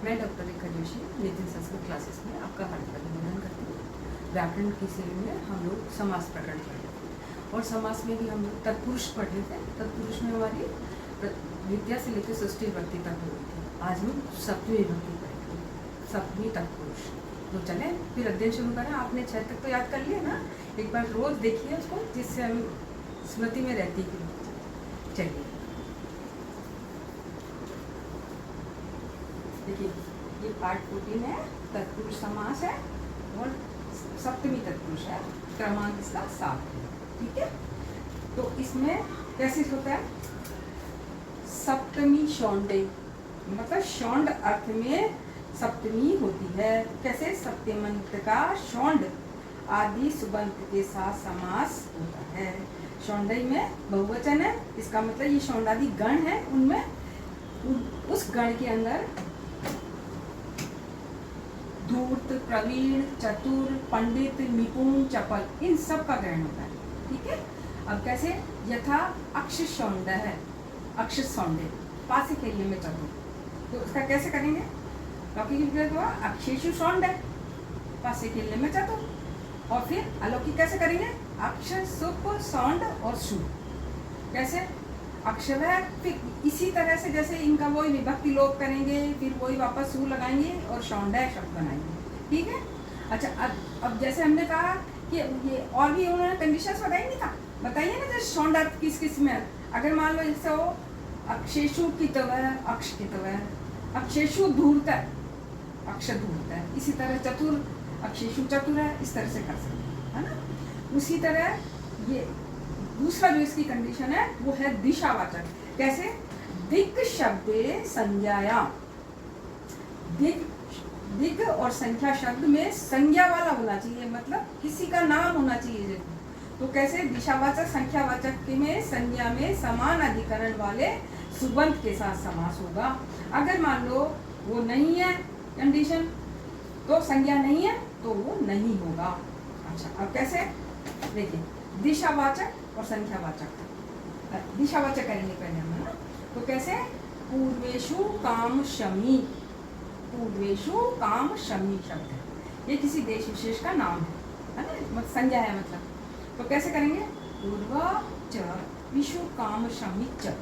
मैं डॉक्टर रेखा जोशी नितिन संस्कृत क्लासेस में आपका हार्दिक अभिनंदन करती हूँ। व्याकरण की श्रेणी में हम लोग समास प्रकरण पढ़ रहे थे और समास में भी हम लोग तत्पुरुष पढ़ रहे थे। तत्पुरुष में हमारी विद्या से लेकर षष्ठी विभक्ति तक हो गई थी। आज हम सप्तमी विभक्ति पढ़ेंगे, सप्तमी तत्पुरुष। तो चलें फिर अध्ययन शुरू करें। आपने 6 तक तो याद कर लिया ना, एक बार रोज देखिए उसको, जिससे हम स्मृति में रहती है। चलिए देखिए, ये पार्ट 14 है, तत्पुरुष समास है और सप्तमी तत्पुरुष है, क्रमांक इसका 7 है। ठीक है, तो इसमें कैसे होता है? सप्तमी शौंडे, मतलब शौंड अर्थ में सप्तमी होती है। कैसे? सप्तमंत का शौंड आदि सुबंत के साथ समास होता है। शौंडई में बहुवचन है, इसका मतलब ये शौंडादि गण है, उनमें उस गण के अंदर धूर्त, प्रवीण, चतुर, पंडित, निपुण, चपल, इन सब का ग्रहण होता है। ठीक है, अब कैसे? यथा अक्ष शौंड है, अक्ष सौंडे, पासे के लिए में चतुर, तो इसका कैसे करेंगे? लौकिक हुआ अक्षेशु शौंड है, पासे के लिए में चतुर। और फिर अलौकिक कैसे करेंगे? अक्ष, सुप, सौंड और सु। कैसे? अक्षर है, फिर इसी तरह से जैसे इनका वही विभक्ति लोप करेंगे, फिर वही वापस सु लगाएंगे और शौंड है शब्द बनाएंगे। ठीक है, अच्छा अब जैसे हमने कहा कि ये और भी उन्होंने कंडीशंस बताई नहीं था, बताइए ना, जैसे शौंड अर्थ किस किस में। अगर मान लो जैसे हो अक्षेशु कितव है, अक्ष कितव है, अक्षेशु धूर्त है, अक्ष धूर्त है, इसी तरह चतुर, अक्षेशु चतुर है, इस तरह से कर सकते हैं, है ना। उसी तरह ये दूसरा जो इसकी कंडीशन है वो है दिशावाचक। कैसे? दिक् शब्दे संज्ञाया, दिग् और संख्या शब्द में संज्ञा वाला होना चाहिए, मतलब किसी का नाम होना चाहिए। तो कैसे? दिशावाचक संख्यावाचक में संज्ञा में समान अधिकरण वाले सुबंत के साथ समास होगा। अगर मान लो वो नहीं है कंडीशन, तो संज्ञा नहीं है तो वो नहीं होगा। अच्छा, अब कैसे? देखिए, दिशावाचक और संख्यावाचक। दिशावाचक करेंगे पहले हम, है ना। तो कैसे? पूर्वेशु काम शमी, पूर्वेशु काम शमी शब्द है, ये किसी देश विशेष का नाम है ना, संज्ञा है मतलब। तो कैसे करेंगे? पूर्व च विशु काम शमी च।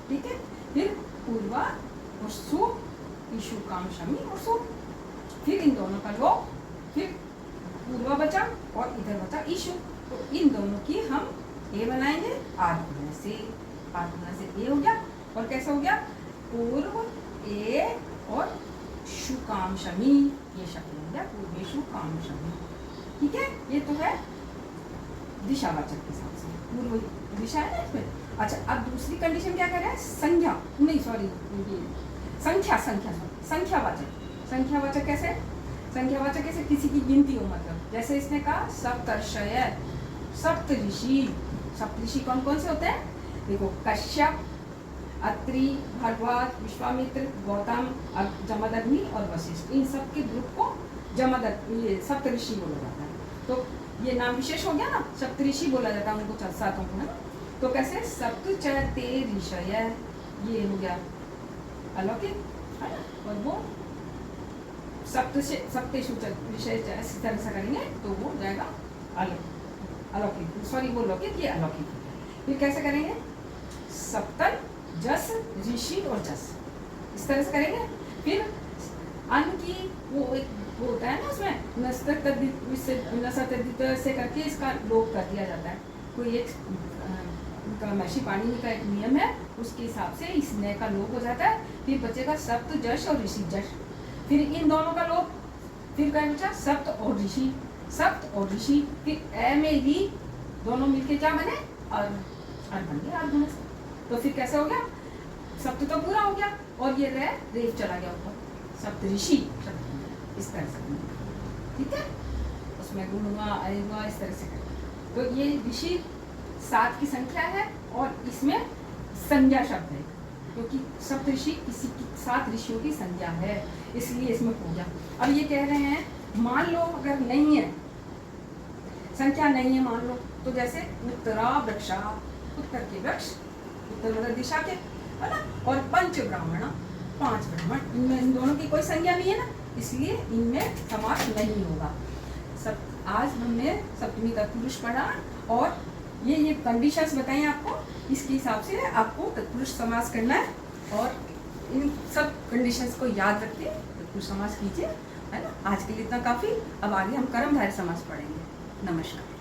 ठीक है, फिर पूर्वा और सु, विशु काम शमी और सु, फिर इन दोनों का लोप, फिर पूर्वा बचा और इधर बचा ईशु, तो इन दोनों की हम ए बनाएंगे आत्मा से, आत्मा से ए हो गया। और कैसे हो गया? पूर्व ए और शु काम शमी, ये शब्द हो गया पूर्वेशु काम शमी। ठीक है, ये तो है दिशावाचक के हिसाब से, पूर्व दिशा है ना इसमें। अच्छा, अब दूसरी कंडीशन क्या कर रहे हैं? संज्ञा नहीं, सॉरी, संख्या, संख्यावाचक। संख्यावाचक कैसे? संख्यावाचक कैसे? किसी की गिनती हो, मतलब जैसे इसने कहा सप्तर्षय, सप्तऋषि। सप्तऋषि कौन कौन से होते हैं? देखो, कश्यप, अत्रि, भारद्वाज, विश्वामित्र, गौतम, जमदग्नि और वशिष्ठ, इन सब के ग्रुप को ये सप्तऋषि बोला जाता है। तो ये नाम विशेष हो गया ना, सप्तऋषि बोला जाता है उनको, सातों को, है ना। तो कैसे? सप्त च ते ऋषय, ये हो गया अलौकिक, है ना। और वो सप्तेषु विषय इसी तरह से करेंगे तो वो हो जाएगा अलौकिक, सॉरी वो लौकिक, ये अलौकिक। फिर कैसे करेंगे? सप्तन, जस, ऋषि और जस, इस तरह से करेंगे। फिर अन्न की वो होता है ना, उसमें नस्तदित से करके इसका लोप कर दिया जाता है। कोई एक महर्षि पाणिनि का एक नियम है, उसके हिसाब से इस नए का लोप हो जाता है। फिर बचेगा सप्त जश और ऋषि जश, फिर इन दोनों का लोप, फिर क्या बचा? सप्त और ऋषि, सप्त और ऋषि, फिर ए में ही दोनों मिलके क्या बने? अर्ध बन गया, अर्ध। तो फिर कैसे हो गया? सप्त तो पूरा हो गया और ये रेफ चला गया ऊपर, सप्त ऋषि शब्द, इस तरह से। ठीक है, उसमें गुण हुआ, आएगा, इस तरह से करें। तो ये ऋषि 7 की संख्या है और इसमें संज्ञा शब्द है, क्योंकि सप्त ऋषि किसी की 7 ऋषियों की संज्ञा है, इसलिए इसमें हो गया। अब ये कह रहे हैं, मान लो अगर नहीं है, संख्या नहीं है मान लो, तो जैसे उत्तरा वृक्षा, उत्तर के वृक्ष, उत्तर मतलब दिशा के, है ना। और पंच ब्राह्मण, 5 ब्राह्मण, इनमें इन दोनों की कोई संज्ञा नहीं है ना, इसलिए इनमें समास नहीं होगा। सब आज हमने सप्तमी तत्पुरुष पढ़ा और ये कंडीशंस बताई आपको, इसके हिसाब से आपको तत्पुरुष समास करना है और इन सब कंडीशंस को याद रखते तत्पुरुष समास कीजिए, है ना। आज के लिए इतना काफ़ी। अब आगे हम कर्मधारय समास पढ़ेंगे। नमस्कार।